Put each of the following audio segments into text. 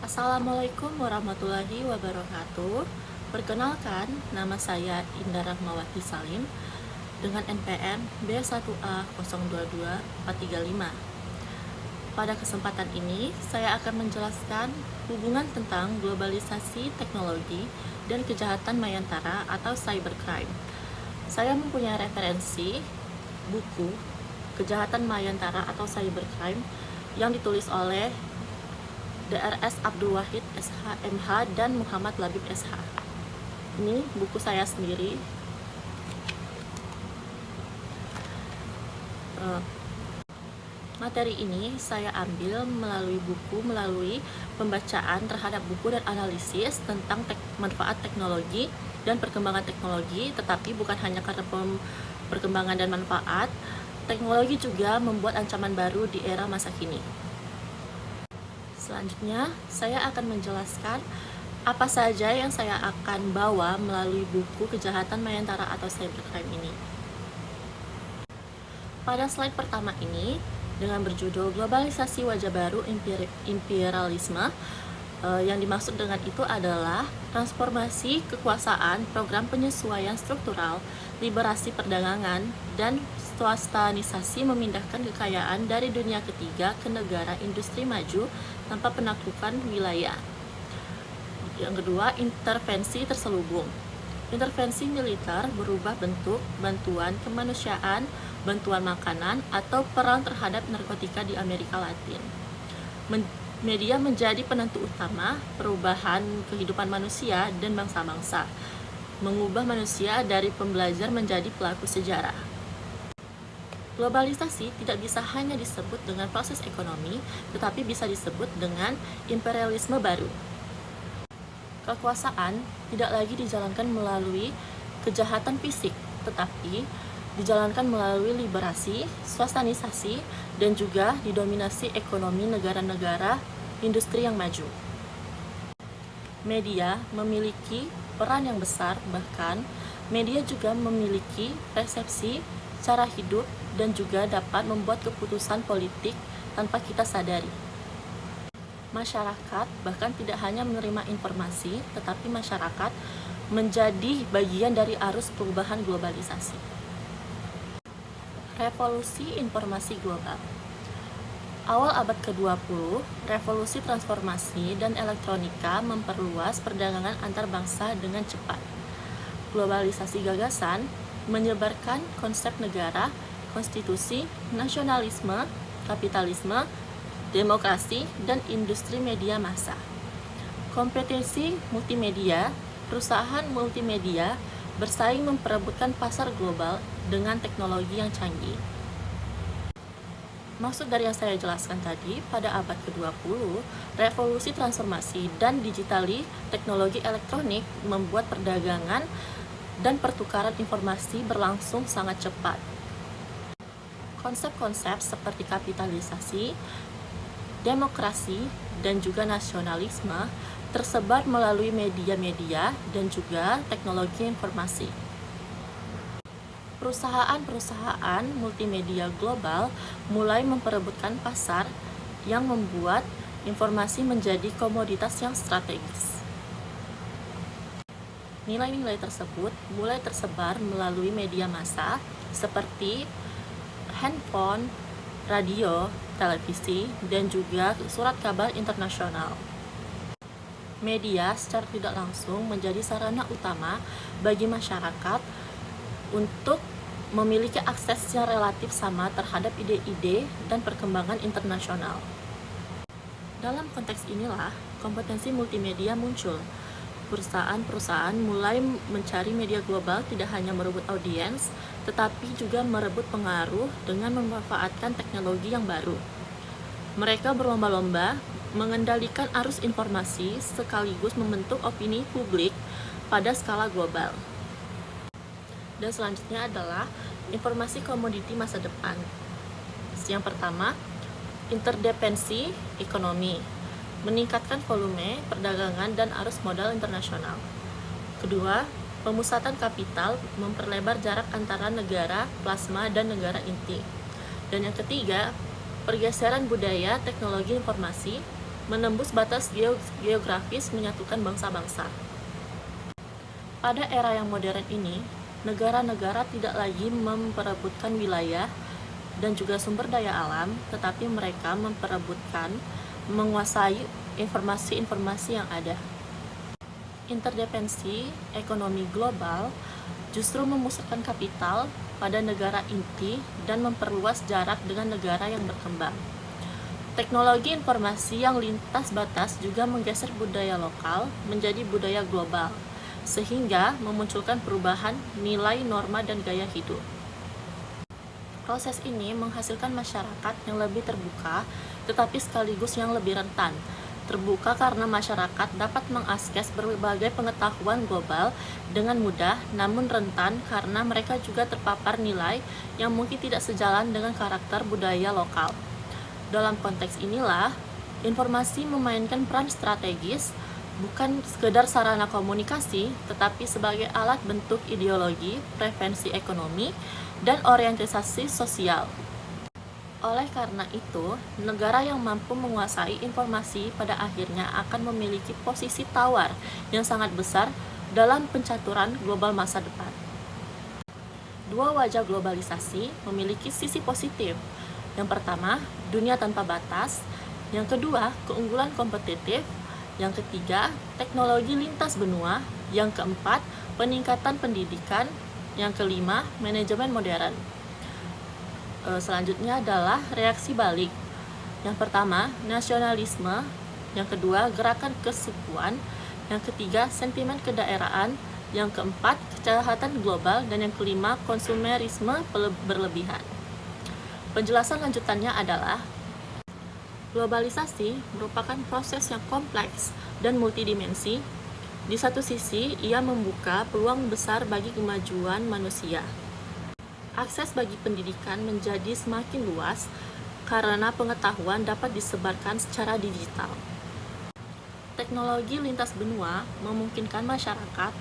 Assalamualaikum warahmatullahi wabarakatuh. Perkenalkan, nama saya Indah Rahmawati Salim dengan NPM B1A022435. Pada kesempatan ini, saya akan menjelaskan hubungan tentang globalisasi teknologi dan kejahatan mayantara atau cybercrime. Saya mempunyai referensi buku Kejahatan Mayantara atau Cybercrime yang ditulis oleh Drs. Abdul Wahid SH, MH, dan Muhammad Labib SH. Ini buku saya sendiri. Materi ini saya ambil melalui pembacaan terhadap buku dan analisis tentang manfaat teknologi dan perkembangan teknologi, tetapi bukan hanya karena perkembangan dan manfaat, teknologi juga membuat ancaman baru di era masa kini. Selanjutnya, saya akan menjelaskan apa saja yang saya akan bawa melalui buku Kejahatan Mayantara atau Cybercrime ini. Pada slide pertama ini, dengan berjudul Globalisasi Wajah Baru Imperialisme, yang dimaksud dengan itu adalah transformasi kekuasaan, program penyesuaian struktural, liberasi perdagangan, dan swastanisasi memindahkan kekayaan dari dunia ketiga ke negara industri maju tanpa penaklukan wilayah. Yang kedua, intervensi terselubung. Intervensi militer berubah bentuk, bantuan kemanusiaan, bantuan makanan, atau perang terhadap narkotika di Amerika Latin. Media menjadi penentu utama perubahan kehidupan manusia dan bangsa-bangsa, mengubah manusia dari pembelajar menjadi pelaku sejarah. Globalisasi tidak bisa hanya disebut dengan proses ekonomi, tetapi bisa disebut dengan imperialisme baru. Kekuasaan tidak lagi dijalankan melalui kejahatan fisik, tetapi dijalankan melalui liberasi, swastanisasi, dan juga didominasi ekonomi negara-negara industri yang maju. Media memiliki peran yang besar, bahkan media juga memiliki persepsi, cara hidup, dan juga dapat membuat keputusan politik tanpa kita sadari. Masyarakat bahkan tidak hanya menerima informasi, tetapi masyarakat menjadi bagian dari arus perubahan globalisasi. Revolusi informasi global. Awal abad ke-20, revolusi transformasi dan elektronika memperluas perdagangan antar bangsa dengan cepat. Globalisasi gagasan menyebarkan konsep negara, konstitusi, nasionalisme, kapitalisme, demokrasi, dan industri media massa. Kompetisi multimedia, perusahaan multimedia bersaing memperebutkan pasar global dengan teknologi yang canggih. Maksud dari yang saya jelaskan tadi, pada abad ke-20, revolusi transformasi dan digitali teknologi elektronik membuat perdagangan dan pertukaran informasi berlangsung sangat cepat. Konsep-konsep seperti kapitalisasi, demokrasi, dan juga nasionalisme tersebar melalui media-media dan juga teknologi informasi. Perusahaan-perusahaan multimedia global mulai memperebutkan pasar yang membuat informasi menjadi komoditas yang strategis. Nilai-nilai tersebut mulai tersebar melalui media massa seperti handphone, radio, televisi, dan juga surat kabar internasional. Media secara tidak langsung menjadi sarana utama bagi masyarakat untuk memiliki akses yang relatif sama terhadap ide-ide dan perkembangan internasional. Dalam konteks inilah, kompetensi multimedia muncul. Perusahaan-perusahaan mulai mencari media global tidak hanya merebut audiens, tetapi juga merebut pengaruh dengan memanfaatkan teknologi yang baru. Mereka berlomba-lomba mengendalikan arus informasi sekaligus membentuk opini publik pada skala global. Dan selanjutnya adalah informasi komoditi masa depan. Yang pertama, interdependensi ekonomi, meningkatkan volume perdagangan dan arus modal internasional. Kedua, pemusatan kapital memperlebar jarak antara negara plasma dan negara inti. Dan yang ketiga, pergeseran budaya teknologi informasi menembus batas geografis menyatukan bangsa-bangsa. Pada era yang modern ini, negara-negara tidak lagi memperebutkan wilayah dan juga sumber daya alam, tetapi mereka memperebutkan menguasai informasi-informasi yang ada. Interdependensi ekonomi global justru memusatkan kapital pada negara inti dan memperluas jarak dengan negara yang berkembang. Teknologi informasi yang lintas batas juga menggeser budaya lokal menjadi budaya global, sehingga memunculkan perubahan nilai, norma, dan gaya hidup. Proses ini menghasilkan masyarakat yang lebih terbuka, tetapi sekaligus yang lebih rentan. Terbuka karena masyarakat dapat mengakses berbagai pengetahuan global dengan mudah, namun rentan karena mereka juga terpapar nilai yang mungkin tidak sejalan dengan karakter budaya lokal. Dalam konteks inilah, informasi memainkan peran strategis, bukan sekedar sarana komunikasi, tetapi sebagai alat bentuk ideologi, preferensi ekonomi, dan orientasi sosial. Oleh karena itu, negara yang mampu menguasai informasi pada akhirnya akan memiliki posisi tawar yang sangat besar dalam pencaturan global masa depan. Dua wajah globalisasi memiliki sisi positif. Yang pertama, dunia tanpa batas. Yang kedua, keunggulan kompetitif. Yang ketiga, teknologi lintas benua. Yang keempat, peningkatan pendidikan. Yang kelima, manajemen modern. Selanjutnya adalah reaksi balik. Yang pertama, nasionalisme. Yang kedua, gerakan kesukuan. Yang ketiga, sentimen kedaerahan. Yang keempat, kejahatan global. Dan yang kelima, konsumerisme berlebihan. Penjelasan lanjutannya adalah globalisasi merupakan proses yang kompleks dan multidimensi. Di satu sisi, ia membuka peluang besar bagi kemajuan manusia. Akses bagi pendidikan menjadi semakin luas karena pengetahuan dapat disebarkan secara digital. Teknologi lintas benua memungkinkan masyarakat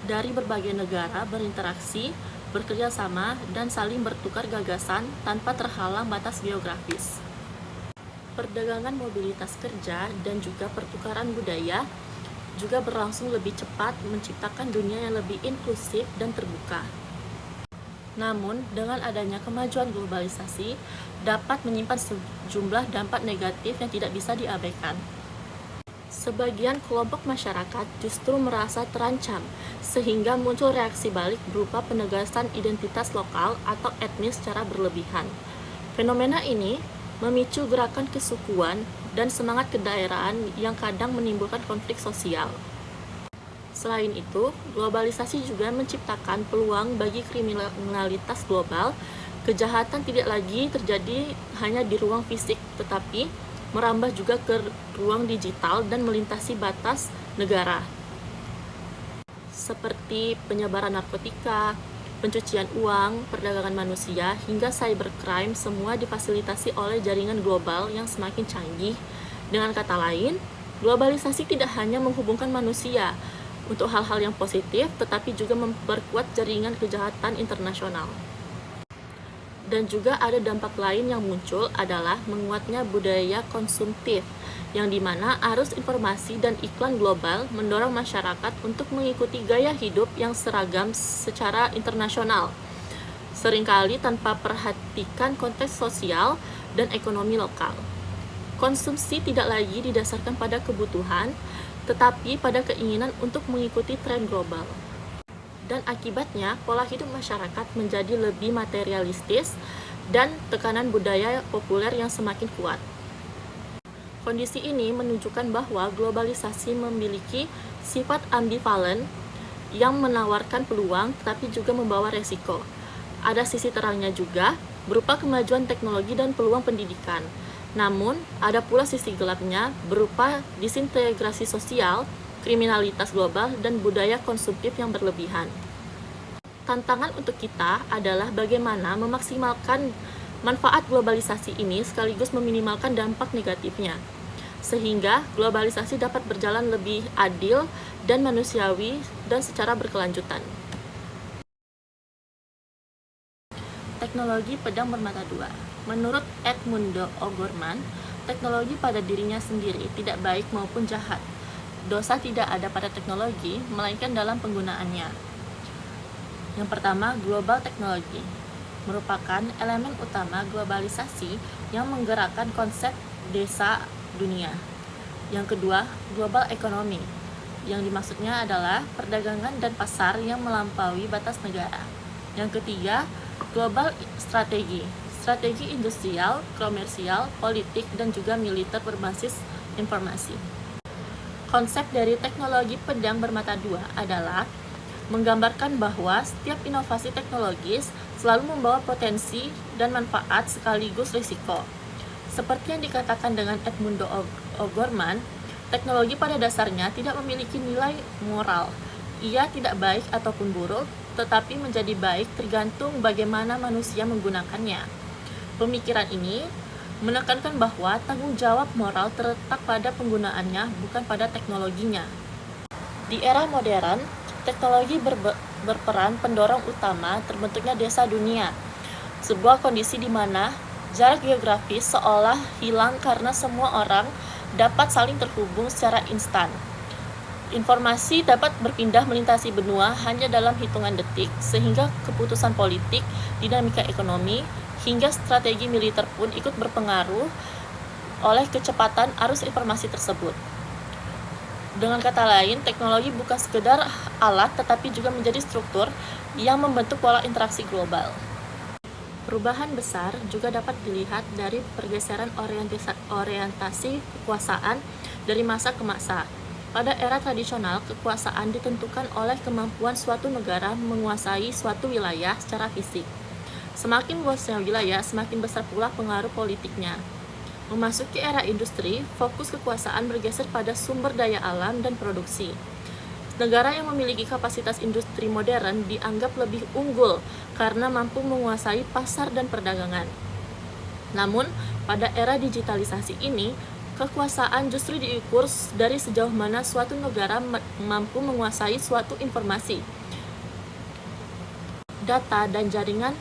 dari berbagai negara berinteraksi, bekerja sama, dan saling bertukar gagasan tanpa terhalang batas geografis. Perdagangan mobilitas kerja dan juga pertukaran budaya juga berlangsung lebih cepat, menciptakan dunia yang lebih inklusif dan terbuka. Namun, dengan adanya kemajuan globalisasi, dapat menyimpan sejumlah dampak negatif yang tidak bisa diabaikan. Sebagian kelompok masyarakat justru merasa terancam, sehingga muncul reaksi balik berupa penegasan identitas lokal atau etnis secara berlebihan. Fenomena ini memicu gerakan kesukuan dan semangat kedaerahan yang kadang menimbulkan konflik sosial. Selain itu, globalisasi juga menciptakan peluang bagi kriminalitas global. Kejahatan tidak lagi terjadi hanya di ruang fisik, tetapi merambah juga ke ruang digital dan melintasi batas negara, seperti penyebaran narkotika, pencucian uang, perdagangan manusia, hingga cybercrime, semua difasilitasi oleh jaringan global yang semakin canggih. Dengan kata lain, globalisasi tidak hanya menghubungkan manusia untuk hal-hal yang positif, tetapi juga memperkuat jaringan kejahatan internasional. Dan juga ada dampak lain yang muncul adalah menguatnya budaya konsumtif, yang dimana arus informasi dan iklan global mendorong masyarakat untuk mengikuti gaya hidup yang seragam secara internasional, seringkali tanpa perhatikan konteks sosial dan ekonomi lokal. Konsumsi tidak lagi didasarkan pada kebutuhan, tetapi pada keinginan untuk mengikuti tren global. Dan akibatnya, pola hidup masyarakat menjadi lebih materialistis dan tekanan budaya populer yang semakin kuat. Kondisi ini menunjukkan bahwa globalisasi memiliki sifat ambivalen yang menawarkan peluang tetapi juga membawa resiko. Ada sisi terangnya juga berupa kemajuan teknologi dan peluang pendidikan. Namun, ada pula sisi gelapnya berupa disintegrasi sosial, kriminalitas global, dan budaya konsumtif yang berlebihan. Tantangan untuk kita adalah bagaimana memaksimalkan manfaat globalisasi ini sekaligus meminimalkan dampak negatifnya, sehingga globalisasi dapat berjalan lebih adil dan manusiawi dan secara berkelanjutan. Teknologi pedang bermata dua. Menurut Edmundo O'Gorman, teknologi pada dirinya sendiri tidak baik maupun jahat. Dosa tidak ada pada teknologi, melainkan dalam penggunaannya. Yang pertama, global teknologi merupakan elemen utama globalisasi yang menggerakkan konsep desa dunia. Yang kedua, global ekonomi, yang dimaksudnya adalah perdagangan dan pasar yang melampaui batas negara. Yang ketiga, global strategi industrial, komersial, politik, dan juga militer berbasis informasi. Konsep dari teknologi pedang bermata dua adalah menggambarkan bahwa setiap inovasi teknologis selalu membawa potensi dan manfaat sekaligus risiko. Seperti yang dikatakan dengan Edmundo O'Gorman, teknologi pada dasarnya tidak memiliki nilai moral. Ia tidak baik ataupun buruk, tetapi menjadi baik tergantung bagaimana manusia menggunakannya. Pemikiran ini menekankan bahwa tanggung jawab moral terletak pada penggunaannya, bukan pada teknologinya. Di era modern, teknologi berperan pendorong utama terbentuknya desa dunia, sebuah kondisi di mana jarak geografis seolah hilang karena semua orang dapat saling terhubung secara instan. Informasi dapat berpindah melintasi benua hanya dalam hitungan detik, sehingga keputusan politik, dinamika ekonomi, hingga strategi militer pun ikut berpengaruh oleh kecepatan arus informasi tersebut. Dengan kata lain, teknologi bukan sekedar alat, tetapi juga menjadi struktur yang membentuk pola interaksi global. Perubahan besar juga dapat dilihat dari pergeseran orientasi kekuasaan dari masa ke masa. Pada era tradisional, kekuasaan ditentukan oleh kemampuan suatu negara menguasai suatu wilayah secara fisik. Semakin luasnya wilayah, semakin besar pula pengaruh politiknya. Memasuki era industri, fokus kekuasaan bergeser pada sumber daya alam dan produksi. Negara yang memiliki kapasitas industri modern dianggap lebih unggul karena mampu menguasai pasar dan perdagangan. Namun, pada era digitalisasi ini, kekuasaan justru diukur dari sejauh mana suatu negara mampu menguasai suatu informasi, data, dan jaringan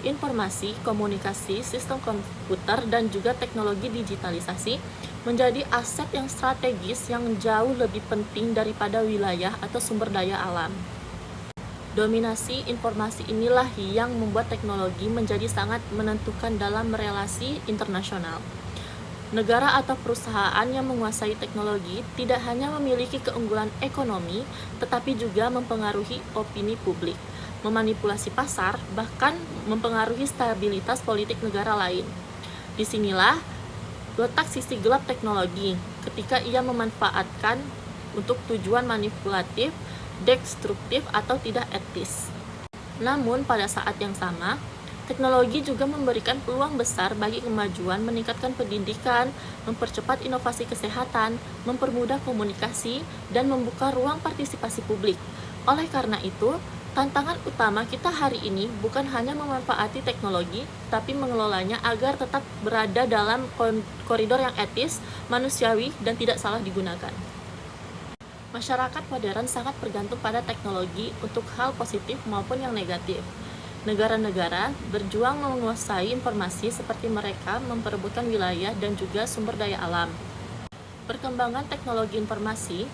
informasi, komunikasi, sistem komputer, dan juga teknologi digitalisasi menjadi aset yang strategis yang jauh lebih penting daripada wilayah atau sumber daya alam. Dominasi informasi inilah yang membuat teknologi menjadi sangat menentukan dalam relasi internasional. Negara atau perusahaan yang menguasai teknologi tidak hanya memiliki keunggulan ekonomi, tetapi juga mempengaruhi opini publik, memanipulasi pasar, bahkan mempengaruhi stabilitas politik negara lain. Disinilah letak sisi gelap teknologi, ketika ia memanfaatkan untuk tujuan manipulatif, destruktif, atau tidak etis. Namun, pada saat yang sama, teknologi juga memberikan peluang besar bagi kemajuan, meningkatkan pendidikan, mempercepat inovasi kesehatan, mempermudah komunikasi, dan membuka ruang partisipasi publik. Oleh karena itu, tantangan utama kita hari ini bukan hanya memanfaati teknologi, tapi mengelolanya agar tetap berada dalam koridor yang etis, manusiawi, dan tidak salah digunakan. Masyarakat modern sangat bergantung pada teknologi untuk hal positif maupun yang negatif. Negara-negara berjuang menguasai informasi seperti mereka memperebutkan wilayah dan juga sumber daya alam. Perkembangan teknologi informasi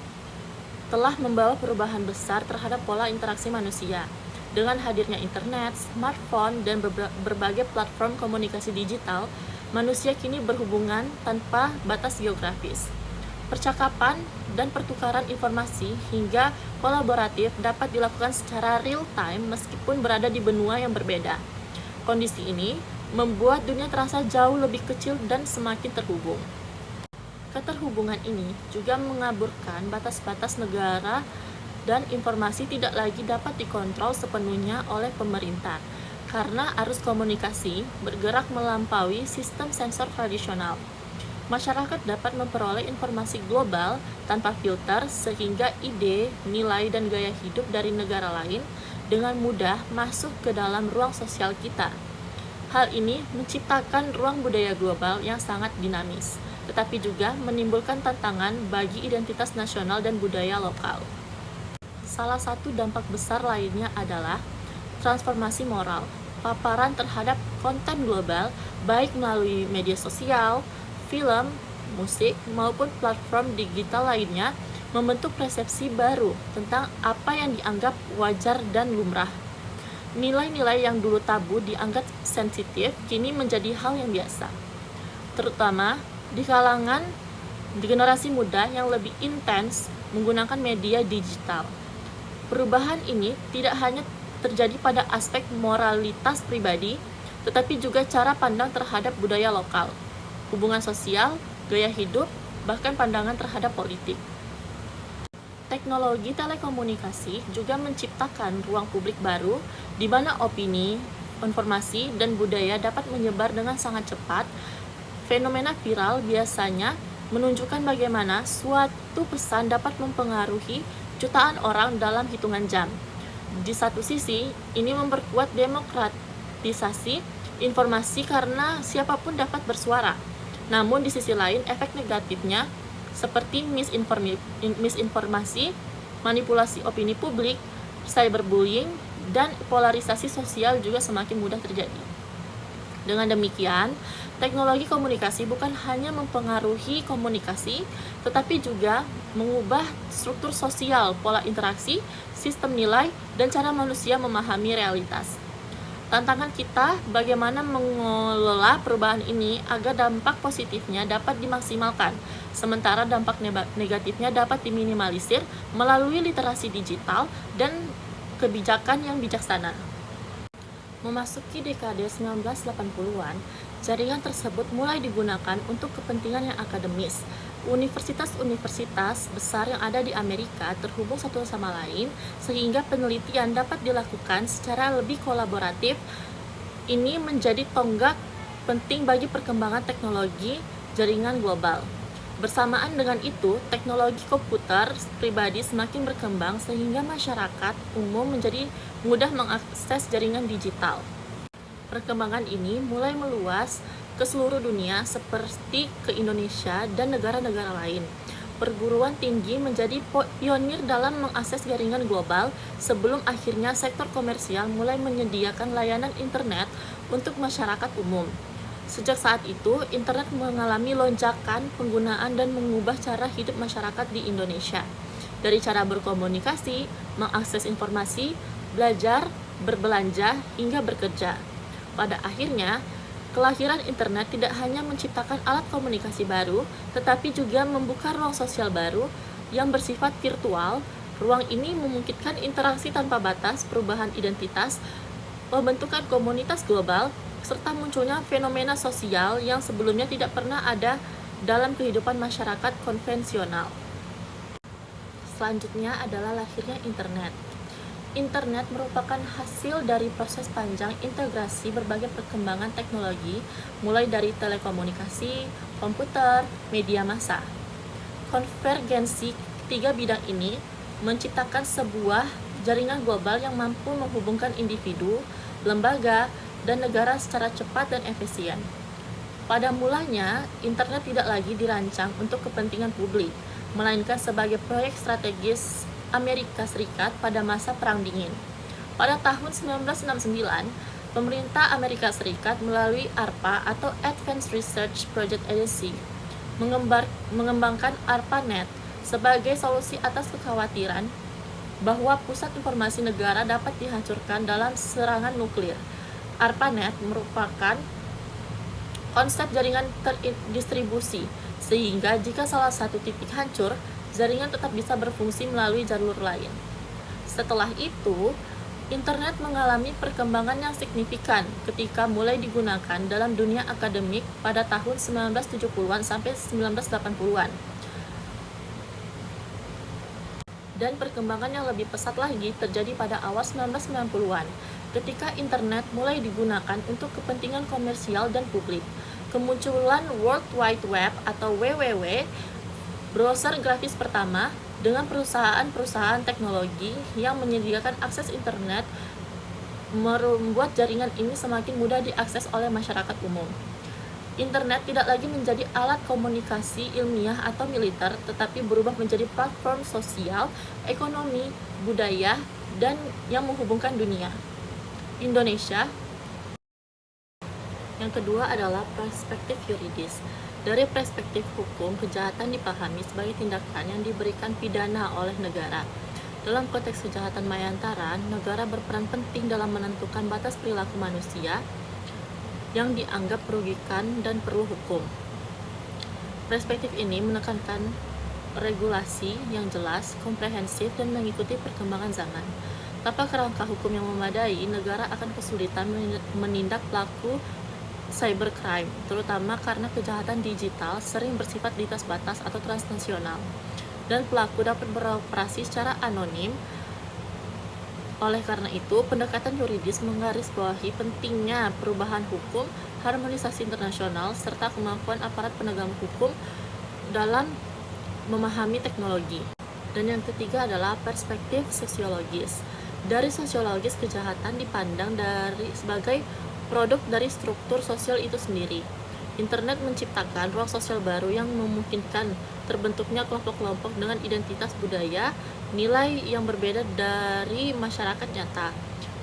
telah membawa perubahan besar terhadap pola interaksi manusia. Dengan hadirnya internet, smartphone, dan berbagai platform komunikasi digital, manusia kini berhubungan tanpa batas geografis. Percakapan dan pertukaran informasi hingga kolaboratif dapat dilakukan secara real-time meskipun berada di benua yang berbeda. Kondisi ini membuat dunia terasa jauh lebih kecil dan semakin terhubung. Keterhubungan ini juga mengaburkan batas-batas negara dan informasi tidak lagi dapat dikontrol sepenuhnya oleh pemerintah karena arus komunikasi bergerak melampaui sistem sensor tradisional. Masyarakat dapat memperoleh informasi global tanpa filter sehingga ide, nilai, dan gaya hidup dari negara lain dengan mudah masuk ke dalam ruang sosial kita. Hal ini menciptakan ruang budaya global yang sangat dinamis, tetapi juga menimbulkan tantangan bagi identitas nasional dan budaya lokal. Salah satu dampak besar lainnya adalah transformasi moral. Paparan terhadap konten global, baik melalui media sosial, film, musik, maupun platform digital lainnya membentuk persepsi baru tentang apa yang dianggap wajar dan lumrah. Nilai-nilai yang dulu tabu dianggap sensitif kini menjadi hal yang biasa, terutama di kalangan generasi muda yang lebih intens menggunakan media digital. Perubahan ini tidak hanya terjadi pada aspek moralitas pribadi, tetapi juga cara pandang terhadap budaya lokal, hubungan sosial, gaya hidup, bahkan pandangan terhadap politik. Teknologi telekomunikasi juga menciptakan ruang publik baru di mana opini, informasi, dan budaya dapat menyebar dengan sangat cepat. Fenomena viral biasanya menunjukkan bagaimana suatu pesan dapat mempengaruhi jutaan orang dalam hitungan jam. Di satu sisi, ini memperkuat demokratisasi informasi karena siapapun dapat bersuara. Namun di sisi lain, efek negatifnya seperti misinformasi, manipulasi opini publik, cyberbullying, dan polarisasi sosial juga semakin mudah terjadi. Dengan demikian, teknologi komunikasi bukan hanya mempengaruhi komunikasi, tetapi juga mengubah struktur sosial, pola interaksi, sistem nilai, dan cara manusia memahami realitas. Tantangan kita bagaimana mengelola perubahan ini agar dampak positifnya dapat dimaksimalkan, sementara dampak negatifnya dapat diminimalisir melalui literasi digital dan kebijakan yang bijaksana. Memasuki dekade 1980-an, jaringan tersebut mulai digunakan untuk kepentingan yang akademis. Universitas-universitas besar yang ada di Amerika terhubung satu sama lain sehingga penelitian dapat dilakukan secara lebih kolaboratif. Ini menjadi tonggak penting bagi perkembangan teknologi jaringan global. Bersamaan dengan itu, teknologi komputer pribadi semakin berkembang sehingga masyarakat umum menjadi mudah mengakses jaringan digital. Perkembangan ini mulai meluas ke seluruh dunia seperti ke Indonesia dan negara-negara lain. Perguruan tinggi menjadi pionir dalam mengakses jaringan global sebelum akhirnya sektor komersial mulai menyediakan layanan internet untuk masyarakat umum. Sejak saat itu, internet mengalami lonjakan penggunaan dan mengubah cara hidup masyarakat di Indonesia. Dari cara berkomunikasi, mengakses informasi, belajar, berbelanja, hingga bekerja. Pada akhirnya, kelahiran internet tidak hanya menciptakan alat komunikasi baru, tetapi juga membuka ruang sosial baru yang bersifat virtual. Ruang ini memungkinkan interaksi tanpa batas, perubahan identitas, pembentukan komunitas global, serta munculnya fenomena sosial yang sebelumnya tidak pernah ada dalam kehidupan masyarakat konvensional. Selanjutnya adalah lahirnya internet. Internet merupakan hasil dari proses panjang integrasi berbagai perkembangan teknologi, mulai dari telekomunikasi, komputer, media massa. Konvergensi ketiga bidang ini menciptakan sebuah jaringan global yang mampu menghubungkan individu, lembaga, dan negara secara cepat dan efisien. Pada mulanya, internet tidak lagi dirancang untuk kepentingan publik, melainkan sebagai proyek strategis Amerika Serikat pada masa Perang Dingin. Pada tahun 1969, pemerintah Amerika Serikat melalui ARPA atau Advanced Research Project Agency mengembangkan ARPANET sebagai solusi atas kekhawatiran bahwa pusat informasi negara dapat dihancurkan dalam serangan nuklir. ARPANET merupakan konsep jaringan terdistribusi, sehingga jika salah satu titik hancur, jaringan tetap bisa berfungsi melalui jalur lain. Setelah itu, internet mengalami perkembangan yang signifikan ketika mulai digunakan dalam dunia akademik pada tahun 1970-an sampai 1980-an. Dan perkembangan yang lebih pesat lagi terjadi pada awal 1990-an, ketika internet mulai digunakan untuk kepentingan komersial dan publik. Kemunculan World Wide Web atau WWW, browser grafis pertama dengan perusahaan-perusahaan teknologi yang menyediakan akses internet, membuat jaringan ini semakin mudah diakses oleh masyarakat umum. Internet tidak lagi menjadi alat komunikasi ilmiah atau militer, tetapi berubah menjadi platform sosial, ekonomi, budaya, dan yang menghubungkan dunia. Indonesia. Yang kedua adalah perspektif yuridis. Dari perspektif hukum, kejahatan dipahami sebagai tindakan yang diberikan pidana oleh negara. Dalam konteks kejahatan mayantara, negara berperan penting dalam menentukan batas perilaku manusia yang dianggap merugikan dan perlu hukum. Perspektif ini menekankan regulasi yang jelas, komprehensif, dan mengikuti perkembangan zaman. Tanpa kerangka hukum yang memadai, negara akan kesulitan menindak pelaku cybercrime, terutama karena kejahatan digital sering bersifat lintas batas atau transnasional, dan pelaku dapat beroperasi secara anonim. Oleh karena itu, pendekatan yuridis menggarisbawahi pentingnya perubahan hukum, harmonisasi internasional, serta kemampuan aparat penegak hukum dalam memahami teknologi. Dan yang ketiga adalah perspektif sosiologis. Dari sosiologis, kejahatan dipandang sebagai produk dari struktur sosial itu sendiri. Internet menciptakan ruang sosial baru yang memungkinkan terbentuknya kelompok-kelompok dengan identitas budaya, nilai yang berbeda dari masyarakat nyata.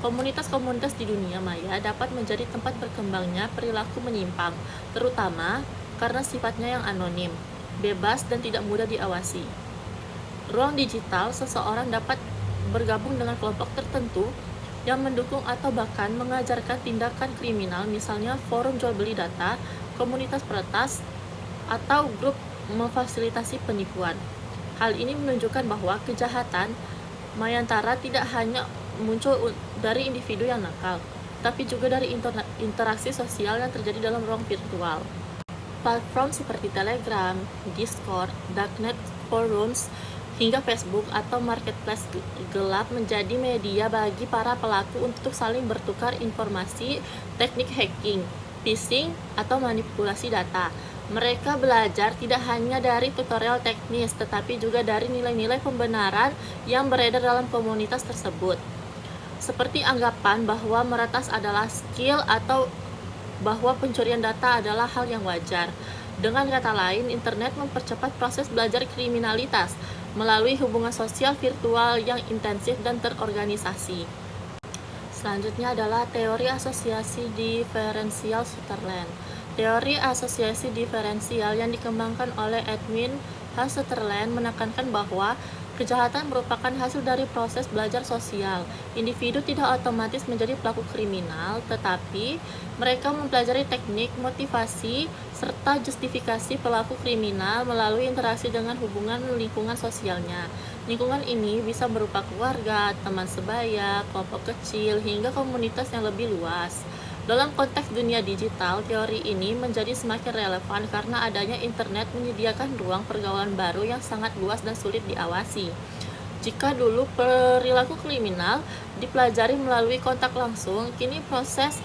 Komunitas-komunitas di dunia maya dapat menjadi tempat berkembangnya perilaku menyimpang, terutama karena sifatnya yang anonim, bebas, dan tidak mudah diawasi. Ruang digital, seseorang dapat bergabung dengan kelompok tertentu yang mendukung atau bahkan mengajarkan tindakan kriminal, misalnya forum jual beli data, komunitas peretas, atau grup memfasilitasi penipuan. Hal ini menunjukkan bahwa kejahatan mayantara tidak hanya muncul dari individu yang nakal, tapi juga dari interaksi sosial yang terjadi dalam ruang virtual. Platform seperti Telegram, Discord, Darknet Forums, hingga Facebook atau marketplace gelap menjadi media bagi para pelaku untuk saling bertukar informasi, teknik hacking, phishing, atau manipulasi data. Mereka belajar tidak hanya dari tutorial teknis, tetapi juga dari nilai-nilai pembenaran yang beredar dalam komunitas tersebut. Seperti anggapan bahwa meretas adalah skill atau bahwa pencurian data adalah hal yang wajar. Dengan kata lain, internet mempercepat proses belajar kriminalitas melalui hubungan sosial virtual yang intensif dan terorganisasi. Selanjutnya adalah teori asosiasi diferensial Sutherland. Teori asosiasi diferensial yang dikembangkan oleh Edwin H. Sutherland menekankan bahwa kejahatan merupakan hasil dari proses belajar sosial. Individu tidak otomatis menjadi pelaku kriminal, tetapi mereka mempelajari teknik, motivasi, serta justifikasi pelaku kriminal melalui interaksi dengan hubungan lingkungan sosialnya. Lingkungan ini bisa berupa keluarga, teman sebaya, kelompok kecil, hingga komunitas yang lebih luas. Dalam konteks dunia digital, teori ini menjadi semakin relevan karena adanya internet menyediakan ruang pergaulan baru yang sangat luas dan sulit diawasi. Jika dulu perilaku kriminal dipelajari melalui kontak langsung, kini proses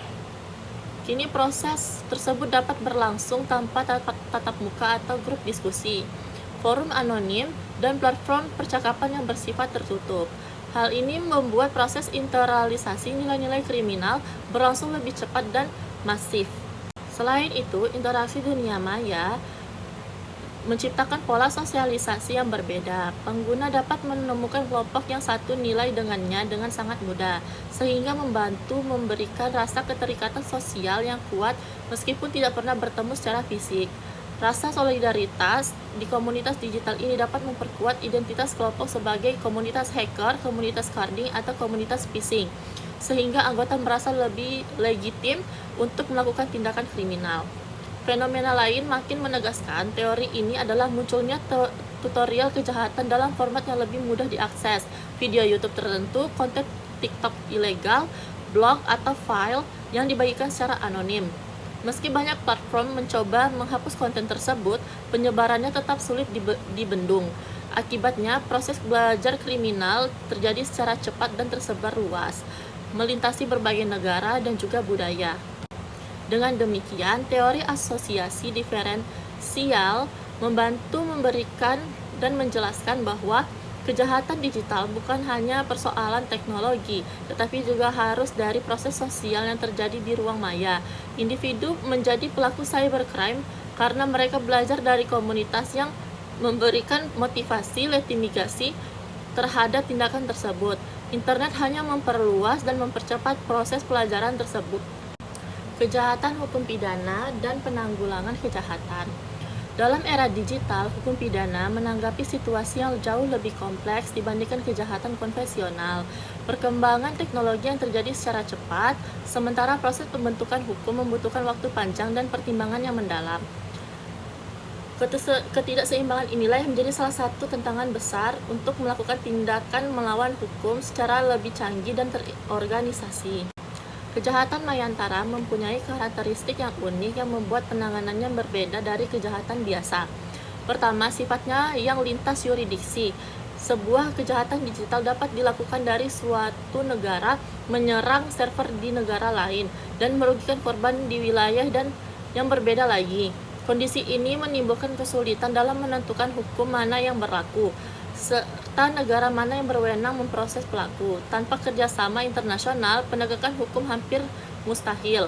tersebut dapat berlangsung tanpa tatap muka atau grup diskusi, forum anonim, dan platform percakapan yang bersifat tertutup. Hal ini membuat proses internalisasi nilai-nilai kriminal berlangsung lebih cepat dan masif. Selain itu, interaksi dunia maya menciptakan pola sosialisasi yang berbeda. Pengguna dapat menemukan kelompok yang satu nilai dengannya dengan sangat mudah, sehingga membantu memberikan rasa keterikatan sosial yang kuat meskipun tidak pernah bertemu secara fisik. Rasa solidaritas di komunitas digital ini dapat memperkuat identitas kelompok sebagai komunitas hacker, komunitas carding, atau komunitas phishing, sehingga anggota merasa lebih legitim untuk melakukan tindakan kriminal. Fenomena lain makin menegaskan teori ini adalah munculnya tutorial kejahatan dalam format yang lebih mudah diakses, video YouTube tertentu, konten TikTok ilegal, blog, atau file yang dibagikan secara anonim. Meski banyak platform mencoba menghapus konten tersebut, penyebarannya tetap sulit dibendung. Akibatnya, proses belajar kriminal terjadi secara cepat dan tersebar luas, melintasi berbagai negara dan juga budaya. Dengan demikian, teori asosiasi diferensial membantu memberikan dan menjelaskan bahwa kejahatan digital bukan hanya persoalan teknologi, tetapi juga harus dari proses sosial yang terjadi di ruang maya. Individu menjadi pelaku cybercrime karena mereka belajar dari komunitas yang memberikan motivasi legitimasi terhadap tindakan tersebut. Internet hanya memperluas dan mempercepat proses pelajaran tersebut. Kejahatan hukum pidana dan penanggulangan kejahatan. Dalam era digital, hukum pidana menanggapi situasi yang jauh lebih kompleks dibandingkan kejahatan konvensional. Perkembangan teknologi yang terjadi secara cepat, sementara proses pembentukan hukum membutuhkan waktu panjang dan pertimbangan yang mendalam. Ketidakseimbangan inilah yang menjadi salah satu tantangan besar untuk melakukan tindakan melawan hukum secara lebih canggih dan terorganisasi. Kejahatan Mayantara mempunyai karakteristik yang unik yang membuat penanganannya berbeda dari kejahatan biasa. Pertama, sifatnya yang lintas yurisdiksi. Sebuah kejahatan digital dapat dilakukan dari suatu negara menyerang server di negara lain dan merugikan korban di wilayah dan yang berbeda lagi. Kondisi ini menimbulkan kesulitan dalam menentukan hukum mana yang berlaku, serta negara mana yang berwenang memproses pelaku. Tanpa kerjasama internasional, penegakan hukum hampir mustahil.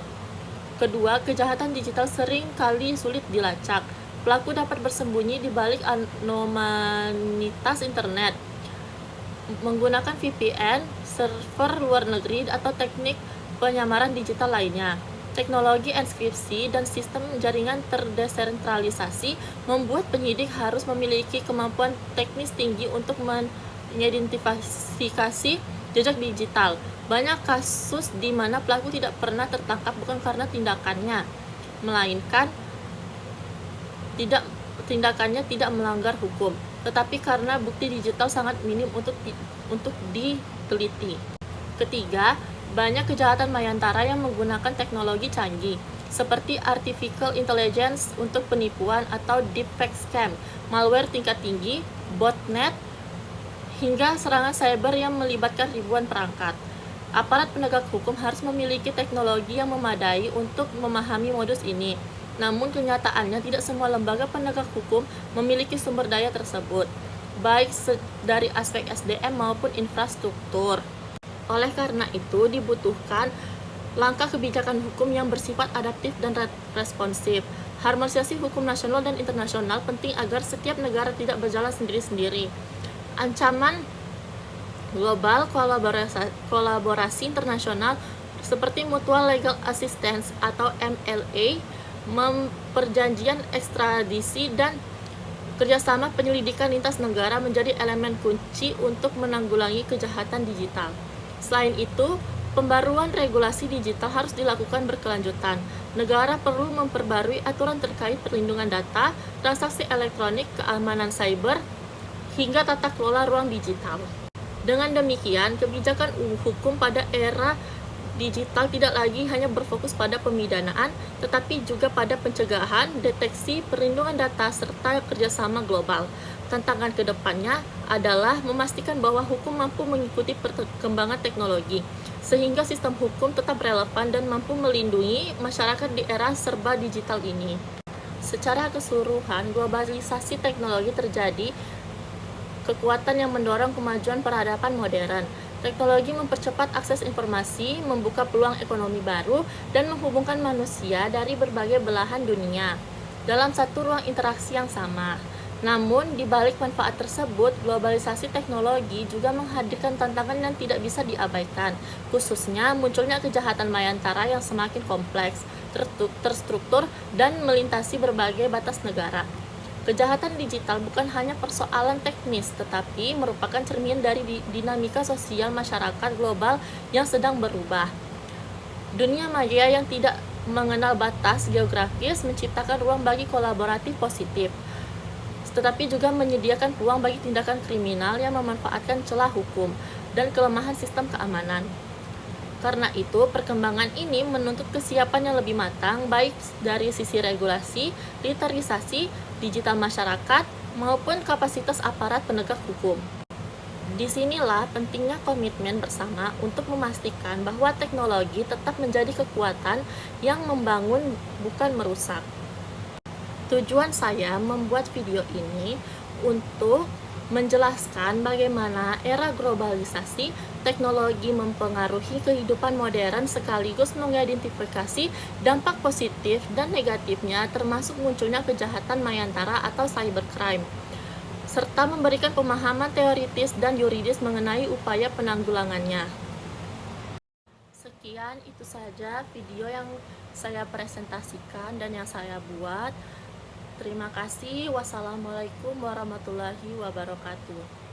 Kedua, kejahatan digital sering kali sulit dilacak. Pelaku dapat bersembunyi di balik anonimitas internet, menggunakan VPN, server luar negeri, atau teknik penyamaran digital lainnya. Teknologi enkripsi dan sistem jaringan terdesentralisasi membuat penyidik harus memiliki kemampuan teknis tinggi untuk mengidentifikasi jejak digital. Banyak kasus di mana pelaku tidak pernah tertangkap bukan karena tindakannya, melainkan tindakannya tidak melanggar hukum, tetapi karena bukti digital sangat minim untuk diteliti. Ketiga, banyak kejahatan Mayantara yang menggunakan teknologi canggih, seperti artificial intelligence untuk penipuan atau deepfake scam, malware tingkat tinggi, botnet, hingga serangan cyber yang melibatkan ribuan perangkat. Aparat penegak hukum harus memiliki teknologi yang memadai untuk memahami modus ini. Namun kenyataannya tidak semua lembaga penegak hukum memiliki sumber daya tersebut, baik dari aspek SDM maupun infrastruktur. Oleh karena itu, dibutuhkan langkah kebijakan hukum yang bersifat adaptif dan responsif. Harmonisasi hukum nasional dan internasional penting agar setiap negara tidak berjalan sendiri-sendiri. Ancaman global kolaborasi internasional seperti Mutual Legal Assistance atau MLA, perjanjian ekstradisi, dan kerjasama penyelidikan lintas negara menjadi elemen kunci untuk menanggulangi kejahatan digital. Selain itu, pembaruan regulasi digital harus dilakukan berkelanjutan. Negara perlu memperbarui aturan terkait perlindungan data, transaksi elektronik, keamanan cyber, hingga tata kelola ruang digital. Dengan demikian, kebijakan hukum pada era digital tidak lagi hanya berfokus pada pemidanaan, tetapi juga pada pencegahan, deteksi, perlindungan data, serta kerjasama global. Tantangan kedepannya adalah memastikan bahwa hukum mampu mengikuti perkembangan teknologi, sehingga sistem hukum tetap relevan dan mampu melindungi masyarakat di era serba digital ini. Secara keseluruhan, globalisasi teknologi terjadi kekuatan yang mendorong kemajuan peradaban modern. Teknologi mempercepat akses informasi, membuka peluang ekonomi baru, dan menghubungkan manusia dari berbagai belahan dunia dalam satu ruang interaksi yang sama. Namun, di balik manfaat tersebut, globalisasi teknologi juga menghadirkan tantangan yang tidak bisa diabaikan, khususnya munculnya kejahatan Mayantara yang semakin kompleks, terstruktur, dan melintasi berbagai batas negara. Kejahatan digital bukan hanya persoalan teknis, tetapi merupakan cermin dari dinamika sosial masyarakat global yang sedang berubah. Dunia maya yang tidak mengenal batas geografis menciptakan ruang bagi kolaboratif positif, tetapi juga menyediakan peluang bagi tindakan kriminal yang memanfaatkan celah hukum dan kelemahan sistem keamanan. Karena itu, perkembangan ini menuntut kesiapan yang lebih matang, baik dari sisi regulasi, literalisasi, digital masyarakat, maupun kapasitas aparat penegak hukum. Disinilah pentingnya komitmen bersama untuk memastikan bahwa teknologi tetap menjadi kekuatan yang membangun, bukan merusak. Tujuan saya membuat video ini untuk menjelaskan bagaimana era globalisasi teknologi mempengaruhi kehidupan modern sekaligus mengidentifikasi dampak positif dan negatifnya termasuk munculnya kejahatan Mayantara atau cybercrime, serta memberikan pemahaman teoritis dan yuridis mengenai upaya penanggulangannya. Sekian, itu saja video yang saya presentasikan dan yang saya buat. Terima kasih. Wassalamualaikum warahmatullahi wabarakatuh.